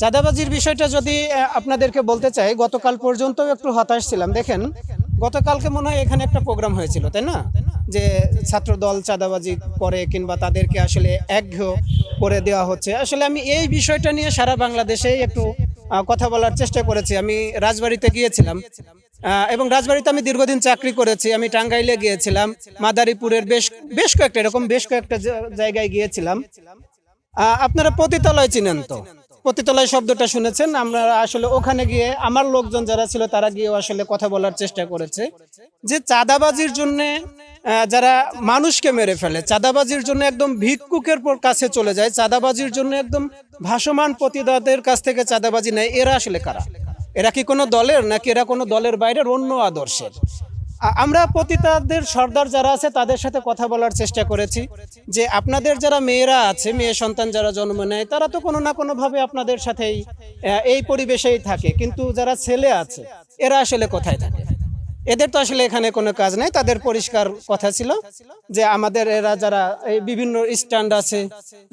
চাঁদাবাজির বিষয়টা যদি আপনাদেরকে বলতে চাই, গতকাল পর্যন্ত একটু হতাশ ছিলাম। দেখেন, গতকালকে মনে হয় এখানে একটা প্রোগ্রাম হয়েছিল, তাই না? যে ছাত্র দল চাঁদাবাজি করে কিংবা তাদেরকে আসলে একঘেয় করে দেওয়া হচ্ছে। আসলে আমি এই বিষয়টা নিয়ে সারা বাংলাদেশে একটু কথা বলার চেষ্টা করেছি। আমি রাজবাড়িতে গিয়েছিলাম এবং রাজবাড়িতে আমি দীর্ঘদিন চাকরি করেছি। আমি টাঙ্গাইলে গিয়েছিলাম, মাদারীপুরের বেশ বেশ কয়েকটা এরকম বেশ কয়েকটা জায়গায় গিয়েছিলাম। আপনারা পতিতালয় চিনেন তো? পতিতালয় শব্দটা শুনেছেন? আমরা আসলে ওখানে গিয়ে আমার লোকজন যারা ছিল তারা গিয়ে আসলে কথা বলার চেষ্টা করেছে যে চাঁদাবাজির জন্য যারা মানুষকে মেরে ফেলে, চাঁদাবাজির জন্য একদম ভিক্ষুকের কাছে চলে যায়, চাঁদাবাজির জন্য একদম ভাসমান পতিতাদের কাছ থেকে চাঁদাবাজি নেয়, এরা আসলে কারা? এরা কি কোনো দলের, নাকি এরা কোনো দলের বাইরের অন্য আদর্শের? আমরা পতিতাদের সর্দার যারা আছে তাদের সাথে কথা বলার চেষ্টা করেছি যে আপনাদের যারা মেয়েরা আছে, মেয়ে সন্তান যারা জন্ম নেয়, তারা তো কোনো না কোনো ভাবে আপনাদের সাথেই এই পরিবেশেই থাকে, কিন্তু যারা ছেলে আছে এরা আসলে কোথায় থাকে? এদের তো আসলে এখানে কোনো কাজ নেই। তাদের পরিষ্কার কথা ছিল যে আমাদের এরা যারা এই বিভিন্ন স্ট্যান্ড আছে,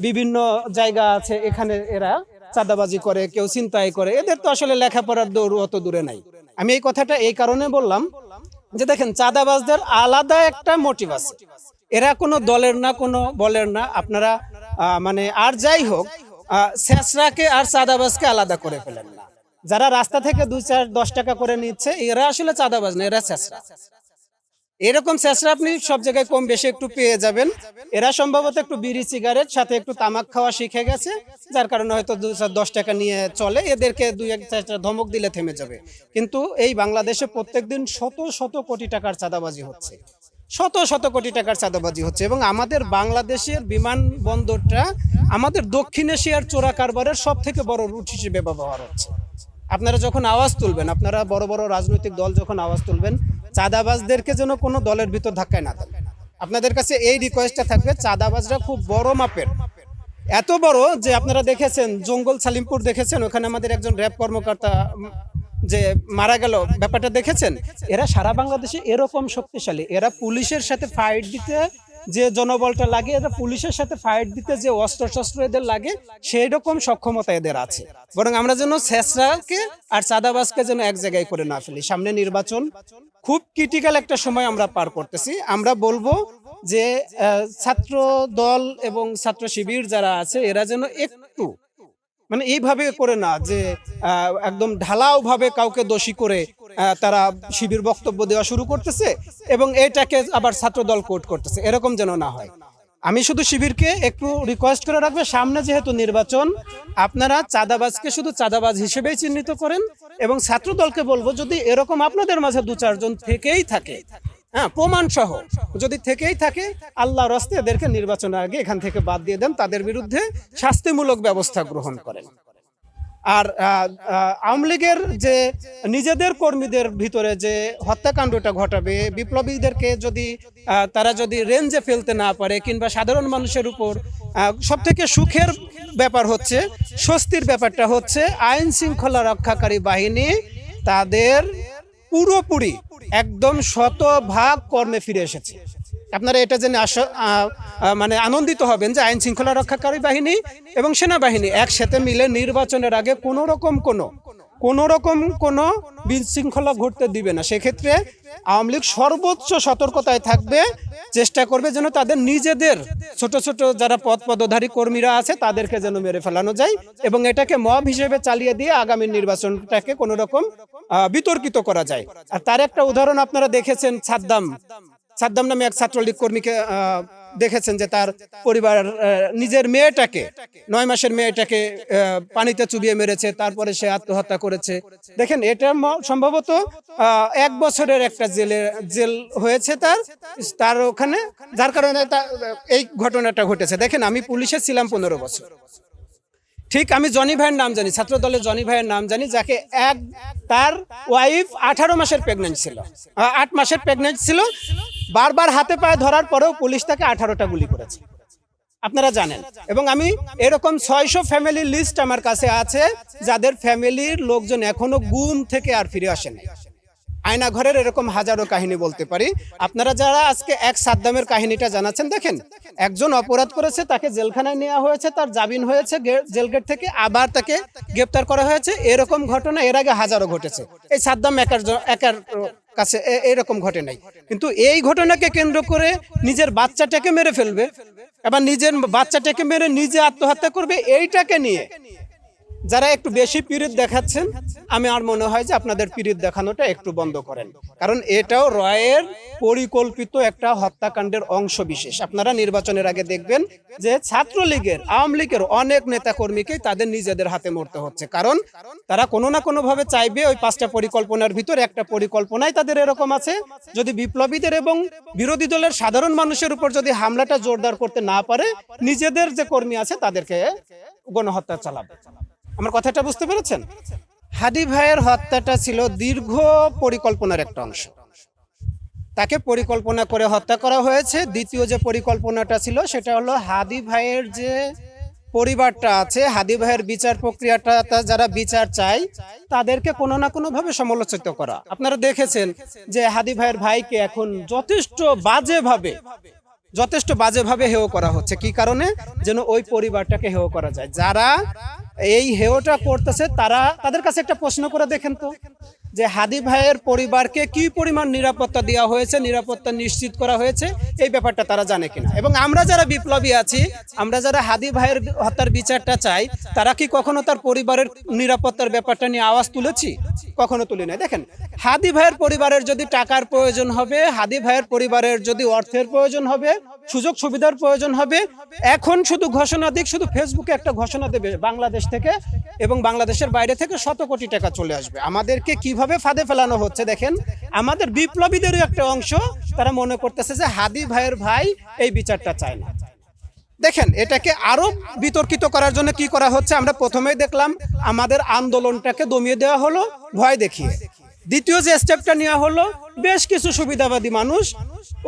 বিভিন্ন জায়গা আছে, এখানে এরা চাঁদাবাজি করে, কেউ ছিনতাই করে, এদের তো আসলে লেখাপড়ার দৌড় অত দূরে নাই। আমি এই কথাটা এই কারণে বললাম যে দেখেন, চাঁদাবাজদের আলাদা একটা মোটিভ আছে। এরা কোনো দলের না, কোনো বলের না। আপনারা মানে আর যাই হোক, শেষরাকে আর চাঁদাবাজকে আলাদা করে ফেলেন না। যারা রাস্তা থেকে 2-4-10 টাকা করে নিচ্ছে, এরা আসলে চাঁদাবাজ না, এরা শেষরা। এরকম শেষরা আপনি সব জায়গায় কম বেশি একটু পেয়ে যাবেন। এরা সম্ভবত একটু বিড়ি সিগারেট সাথে একটু তামাক খাওয়া শিখে গেছে, যার কারণে হয়তো 2-10 টাকা নিয়ে চলে। এদেরকে 2-1 ধমক দিলে থেমে যাবে। কিন্তু এই বাংলাদেশে প্রত্যেকদিন শত শত কোটি টাকার চাঁদাবাজি হচ্ছে, শত শত কোটি টাকার চাঁদাবাজি হচ্ছে। এবং আমাদের বাংলাদেশের বিমানবন্দরটা আমাদের দক্ষিণ এশিয়ার চোরা কারবারের সব থেকে বড় রুট হিসেবে ব্যবহার হচ্ছে। আপনারা যখন আওয়াজ তুলবেন, আপনারা বড় বড় রাজনৈতিক দল যখন আওয়াজ তুলবেন, চাঁদাবাজদেরকে যেন কোনো দলের ভিতর ধাক্কায় না দেন। আপনাদের কাছে এই রিকোয়েস্টটা থাকবে, চাঁদাবাজরা খুব বড় মাপের, এত বড় যে আপনারা দেখেছেন জঙ্গল সালিমপুর দেখেছেন, ওখানে আমাদের একজন র্যাব কর্মকর্তা যে মারা গেল, ব্যাপারটা দেখেছেন। এরা সারা বাংলাদেশে এরকম শক্তিশালী। এরা পুলিশের সাথে ফাইট দিতে যে জনবলটা লাগে, এরা পুলিশের সাথে ফাইট দিতে যে অস্ত্র শস্ত্র এদের লাগে, সেই রকম সক্ষমতা এদের আছে। বরং আমরা যেন শেষরাকে আর চাঁদাবাজকে যেন এক জায়গায় করে না ফেলি। সামনে নির্বাচন, খুব ক্রিটিক্যাল একটা সময় আমরা পার করতেছি। আমরা বলবো যে ছাত্র দল এবং ছাত্র শিবির যারা আছে, এরা যেন একটু মানে এইভাবে করে না যে একদম ঢালাও ভাবে কাউকে দোষী করে তারা শিবির বক্তব্য দেওয়া শুরু করতেছে এবং এটাকে আবার ছাত্র দল কোট করতেছে, এরকম যেন না হয়। আমি শুধু শিবিরকে একটু রিকোয়েস্ট করে রাখবো, সামনে যেহেতু নির্বাচন, আপনারা চাঁদাবাজকে শুধু চাঁদাবাজ হিসেবেই চিহ্নিত করেন। এবং ছাত্র দলকে বলবো, যদি এরকম আপনাদের মাঝে 2-4 জন থেকেই থাকে, হ্যাঁ, প্রমাণ সহ যদি থেকেই থাকে, আল্লাহর রাস্তে এদেরকে নির্বাচনের আগে এখান থেকে বাদ দিয়ে দেন, তাদের বিরুদ্ধে শাস্তিমূলক ব্যবস্থা গ্রহণ করেন। আর আওয়ামী লীগের যে নিজেদের কর্মীদের ভিতরে যে হত্যাকাণ্ডটা ঘটাবে, বিপ্লবীদেরকে যদি তারা যদি রেঞ্জে ফেলতে না পারে, কিংবা সাধারণ মানুষের উপর সব থেকে সুখের ব্যাপার হচ্ছে, স্বস্তির ব্যাপারটা হচ্ছে, আইন শৃঙ্খলা রক্ষাকারী বাহিনী তাদের পুরোপুরি একদম 100% কর্মে ফিরে এসেছে। আপনারা এটা জেনে মানে আনন্দিত হবেন যে আইন শৃঙ্খলা রক্ষাকারী বাহিনী এবং সেনাবাহিনী একসাথে মিলে নির্বাচনের আগে কোনো রকম কোনো বিশৃঙ্খলা ঘটতে দিবে না। সেক্ষেত্রে আওয়ামী লীগ সর্বোচ্চ সতর্কতায় থাকবে, চেষ্টা করবে যেন তাদের নিজেদের ছোট ছোট যারা পদধারী কর্মীরা আছে তাদেরকে যেন মেরে ফেলানো যায়, এবং এটাকে মব হিসেবে চালিয়ে দিয়ে আগামী নির্বাচনটাকে কোনো রকম বিতর্কিত করা যায়। আর তার একটা উদাহরণ আপনারা দেখেছেন, সাদ্দাম নামে এক ছাত্রলীগ কর্মীকে দেখেছেন যে তার পরিবার নিজের মেয়েটাকে, 9 মাসের মেয়েটাকে পানিতে চুবিয়ে মেরেছে, তারপরে সে আত্মহত্যা করেছে। দেখেন, এটা সম্ভবত 1 বছরের একটা জেল হয়েছে তার ওখানে, যার কারণে এই ঘটনাটা ঘটেছে। দেখেন, আমি পুলিশে ছিলাম 15 বছর। ঠিক আমি জনি ভাইয়ের নাম জানি, ছাত্র দলের জনি ভাইয়ের নাম জানি, যাকে তার ওয়াইফ 18 মাসের প্রেগনেন্ট ছিল, 8 মাসের প্রেগনেন্ট ছিল। বারবার হাতে পায়ে ধরার পরেও পুলিশ তাকে 18টা গুলি করেছে, আপনারা জানেন। এবং আমি এরকম 600 ফ্যামিলির লিস্ট আমার কাছে আছে, যাদের ফ্যামিলির লোকজন এখনো গুম থেকে আর ফিরে আসে নাই। আয়নাঘরের এরকম হাজারো কাহিনী বলতে পারি। আপনারা যারা আজকে এক সাদ্দামের কাহিনীটা জানাচ্ছেন, দেখেন একজন অপরাধ করেছে, তাকে জেলখানায় নেওয়া হয়েছে, তার জামিন হয়েছে, জেল গেট থেকে আবার তাকে গ্রেপ্তার করা হয়েছে। এরকম ঘটনা এর আগে হাজারো ঘটেছে। এই সাদ্দাম একার কাছে এরকম ঘটে নাই। কিন্তু এই ঘটনাকে কেন্দ্র করে নিজের বাচ্চাটাকে মেরে ফেলবে, আবার নিজের বাচ্চাটাকে মেরে নিজে আত্মহত্যা করবে, এইটাকে নিয়ে যারা একটু বেশি পীড়িত দেখাচ্ছেন, আমি আর মনে হয় যে আপনাদের পীড়িত দেখানোটা একটু বন্ধ করেন। কারণ এটাও রয়ের পরিকল্পিত একটা হত্যাকাণ্ডের অংশ বিশেষ। আপনারা নির্বাচনের আগে দেখবেন যে ছাত্রলীগের, আওয়ামী লীগের অনেক নেতা কর্মীকেই তাদের নিজেদের হাতে মরতে হচ্ছে। কারণ তারা কোনো না কোনো ভাবে চাইবে ওই 5টা পরিকল্পনার ভিতর একটা পরিকল্পনাই তাদের এরকম আছে, যদি বিপ্লবীদের এবং বিরোধী দলের সাধারণ মানুষের উপর যদি হামলাটা জোরদার করতে না পারে, নিজেদের যে কর্মী আছে তাদেরকে গণহত্যা চালাবে। আমার কথাটা বুঝতে পেরেছেন? হাদি ভাইয়ের হত্যাটা ছিল দীর্ঘ পরিকল্পনার একটা অংশ। তাকে পরিকল্পনা করে হত্যা করা হয়েছে। দ্বিতীয় যে পরিকল্পনাটা ছিল সেটা হলো হাদি ভাইয়ের যে পরিবারটা আছে, হাদি ভাইয়ের বিচার প্রক্রিয়াটা, যারা বিচার চায় তাদেরকে কোনো না কোনো ভাবে সমালোচিত করা। আপনারা দেখেছেন যে হাদি ভাইয়ের ভাইকে এখন যথেষ্ট বাজেভাবে হেয় করা হচ্ছে। কি কারণে? যেন ওই পরিবারটাকে হেয় করা যায়। যারা এই হেয়টা করতেছে তাদের কাছে একটা প্রশ্ন করে দেখেন তো, যে হাদি ভাইয়ের পরিবারকে কি পরিমাণ নিরাপত্তা দেওয়া হয়েছে, নিরাপত্তা নিশ্চিত করা হয়েছে, এই ব্যাপারটা তারা জানে কিনা। এবং আমরা যারা বিপ্লবী আছি, আমরা যারা হাদি ভাইয়ের হত্যার বিচারটা চাই, তারা কি কখনো তার পরিবারের নিরাপত্তার ব্যাপারটা নিয়ে আওয়াজ তুলেছি? কখনো তুলি নাই। দেখেন, হাদি ভাইয়ের পরিবারের যদি টাকার প্রয়োজন হবে, হাদি ভাইয়ের পরিবারের যদি অর্থের প্রয়োজন হবে, সুযোগ সুবিধার প্রয়োজন হবে, এখন শুধু ঘোষণা দিক, শুধু ফেসবুকে একটা ঘোষণা দেবে, বাংলাদেশ থেকে এবং বাংলাদেশের বাইরে থেকে শত কোটি টাকা চলে আসবে। আমাদেরকে কিভাবে ফাঁদে ফেলানো হচ্ছে দেখেন। আমাদের বিপ্লবীদেরও একটা অংশ তারা মনে করতেছে যে হাদি ভাইয়ের ভাই এই বিচারটা চায় না। দেখেন, এটাকে আরো বিতর্কিত করার জন্য কি করা হচ্ছে, আমরা প্রথমেই দেখলাম আমাদের আন্দোলনটাকে দমিয়ে দেওয়া হলো ভয় দেখিয়ে। দ্বিতীয় যে স্টেপটা নেওয়া হলো, বেশ কিছু সুবিধাবাদী মানুষ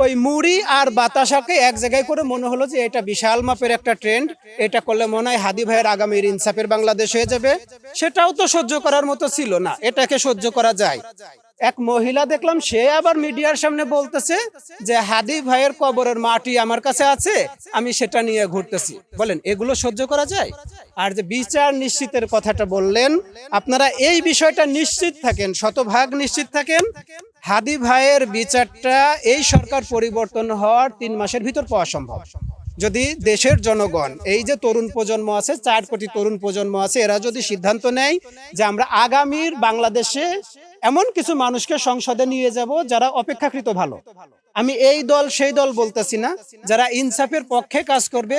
ওই মুড়ি আর বাতাসাকে এক জায়গায় করে মনে হলো যে এটা বিশাল মাপের একটা ট্রেন্ড, এটা করলে মনে হয় হাদি ভাইয়ের আগামীর ইনসাফের বাংলাদেশ হয়ে যাবে। সেটাও তো সহ্য করার মতো ছিল না, এটাকে সহ্য করা যায়। এক মহিলা দেখলাম, সে আবার মিডিয়ার সামনে বলতেছে যে হাদি ভাইয়ের কবরের মাটি আমার কাছে আছে, আমি সেটা নিয়ে ঘুরতেছি। বলেন, এগুলো সহ্য করা যায়? আর যে বিচার নিশ্চিতের কথাটা বললেন, আপনারা এই বিষয়টা নিশ্চিত থাকেন, শতভাগ নিশ্চিত থাকেন, হাদি ভাইয়ের বিচারটা এই সরকার পরিবর্তন হওয়ার 3 মাসের ভিতর পাওয়া সম্ভব। যদি দেশের জনগণ, এই যে তরুণ প্রজন্ম আছে, 4 কোটি তরুণ প্রজন্ম আছে, এরা যদি সিদ্ধান্ত নেয় যে আমরা আগামীর বাংলাদেশে এমন কিছু মানুষকে সংসদে নিয়ে যাব যারা অপেক্ষাকৃত ভালো, আমি এই দল সেই দল বলতেছি না, যারা ইনসাফের পক্ষে কাজ করবে,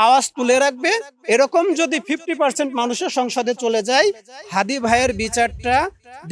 আওয়াজ তুলে রাখবে, এরকম যদি 50% মানুষের সংসদে চলে যায়, হাদি ভাইয়ের বিচারটা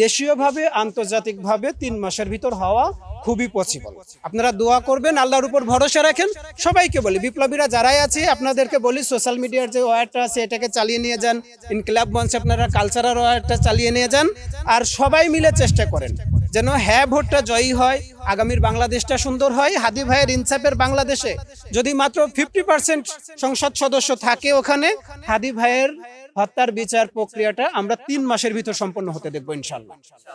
দেশীয়ভাবে আন্তর্জাতিকভাবে 3 মাসের ভিতর হওয়া খুবই পসিবল। আপনারা দোয়া করবেন, আল্লাহর উপর ভরসা রাখেন। সবাইকে বলি, বিপ্লবীরা যারাই আছে আপনাদেরকে বলি, সোশ্যাল মিডিয়ার যে ওয়ারটা আছে এটাকে চালিয়ে নিয়ে যান, ইনকিলাব মঞ্চে আপনারা কালচারাল ওয়ারটা চালিয়ে নিয়ে যান, আর সবাই মিলে চেষ্টা করেন যেন হ্যাঁ ভোটটা জয়ী হয়, আগামীর বাংলাদেশটা সুন্দর হয়। হাদি ভাইয়ের ইনসাফের বাংলাদেশে যদি মাত্র 50% সংসদ সদস্য থাকে, ওখানে হাদি ভাইয়ের হত্যার বিচার প্রক্রিয়াটা আমরা 3 মাসের ভিতর সম্পন্ন হতে দেখবো ইনশাআল্লাহ।